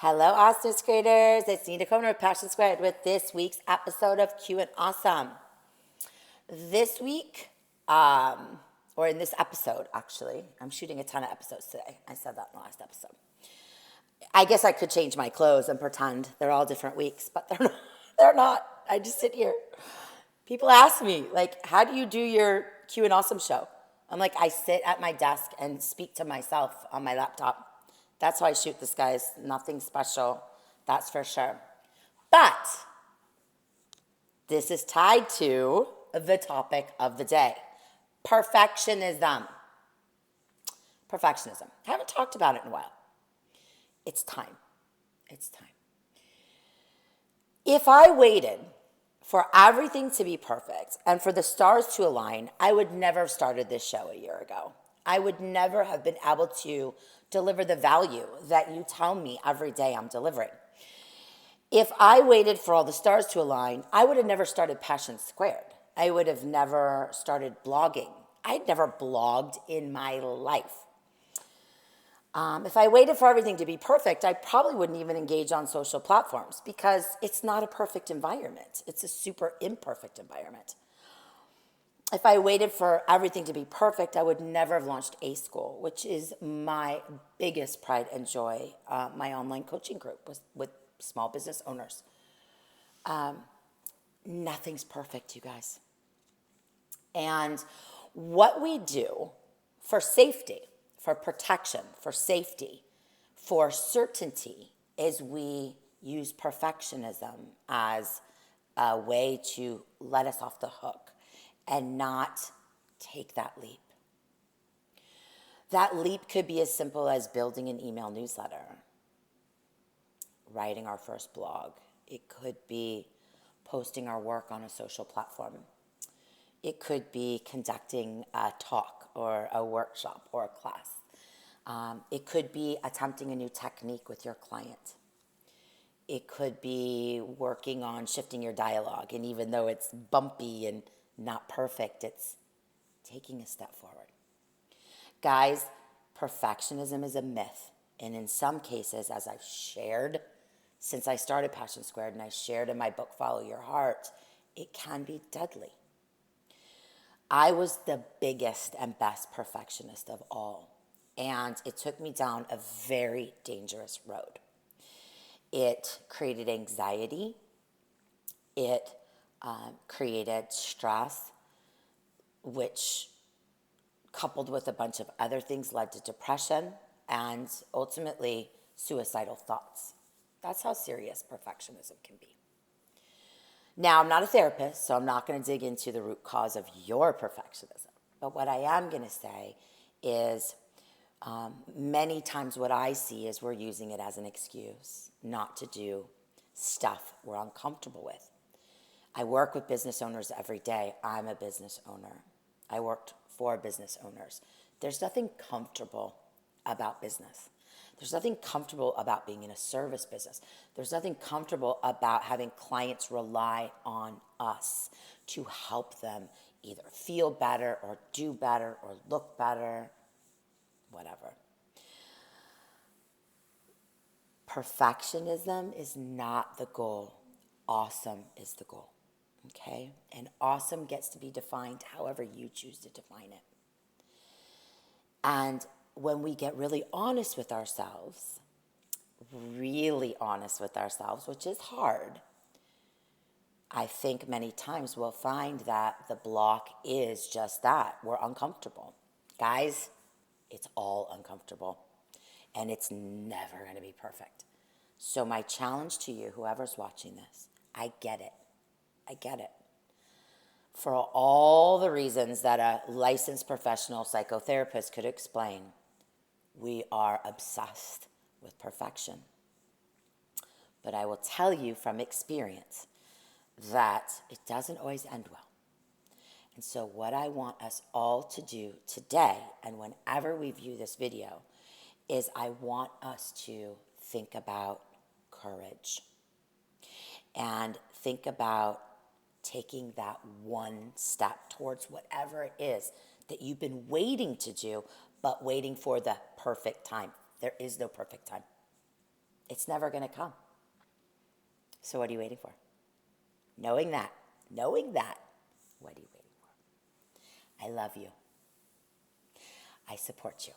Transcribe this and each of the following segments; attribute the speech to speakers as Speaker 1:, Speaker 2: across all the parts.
Speaker 1: Hello, Austin creators. It's Nina Coner with Passion Squared with this week's episode of Q and Awesome. This week, or in this episode, actually, I'm shooting a ton of episodes today. I said that in the last episode. I guess I could change my clothes and pretend they're all different weeks, but they're not. They're not. I just sit here. People ask me, like, how do you do your Q and Awesome show? I'm like, I sit at my desk and speak to myself on my laptop. That's how I shoot this, guys. Nothing special, that's for sure. But this is tied to the topic of the day, perfectionism. Perfectionism. I haven't talked about it in a while. It's time. It's time. If I waited for everything to be perfect and for the stars to align, I would never have started this show a year ago. I would never have been able to deliver the value that you tell me every day I'm delivering. If I waited for all the stars to align, I would have never started Passion Squared. I would have never started blogging. I'd never blogged in my life. If I waited for everything to be perfect, I probably wouldn't even engage on social platforms because it's not a perfect environment. It's a super imperfect environment. If I waited for everything to be perfect, I would never have launched A School, which is my biggest pride and joy, my online coaching group with small business owners. Nothing's perfect, you guys. And what we do for safety, for protection, for safety, for certainty, is we use perfectionism as a way to let us off the hook and not take that leap. That leap could be as simple as building an email newsletter, writing our first blog. It could be posting our work on a social platform. It could be conducting a talk or a workshop or a class. It could be attempting a new technique with your client. It could be working on shifting your dialogue, and even though it's bumpy and not perfect, it's taking a step forward. Guys, perfectionism is a myth, and in some cases, as I've shared since I started Passion Squared and I shared in my book, Follow Your Heart, it can be deadly. I was the biggest and best perfectionist of all, and it took me down a very dangerous road. It created anxiety. It created stress, which, coupled with a bunch of other things, led to depression and ultimately suicidal thoughts. That's how serious perfectionism can be. Now, I'm not a therapist, so I'm not going to dig into the root cause of your perfectionism. But what I am going to say is many times what I see is we're using it as an excuse not to do stuff we're uncomfortable with. I work with business owners every day. I'm a business owner. I worked for business owners. There's nothing comfortable about business. There's nothing comfortable about being in a service business. There's nothing comfortable about having clients rely on us to help them either feel better or do better or look better, whatever. Perfectionism is not the goal. Awesome is the goal. Okay? And awesome gets to be defined however you choose to define it. And when we get really honest with ourselves, which is hard, I think many times we'll find that the block is just that. We're uncomfortable. Guys, it's all uncomfortable. And it's never going to be perfect. So my challenge to you, whoever's watching this, I get it. For all the reasons that a licensed professional psychotherapist could explain, we are obsessed with perfection. But I will tell you from experience that it doesn't always end well. And so what I want us all to do today, and whenever we view this video, is I want us to think about courage and think about taking that one step towards whatever it is that you've been waiting to do, but waiting for the perfect time. There is no perfect time. it's never going to come. So what are you waiting for? Knowing that, what are you waiting for? I love you. I support you.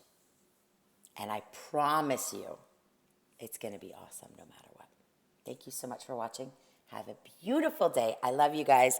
Speaker 1: And I promise you, it's going to be awesome no matter what. Thank you so much for watching. Have a beautiful day. I love you guys.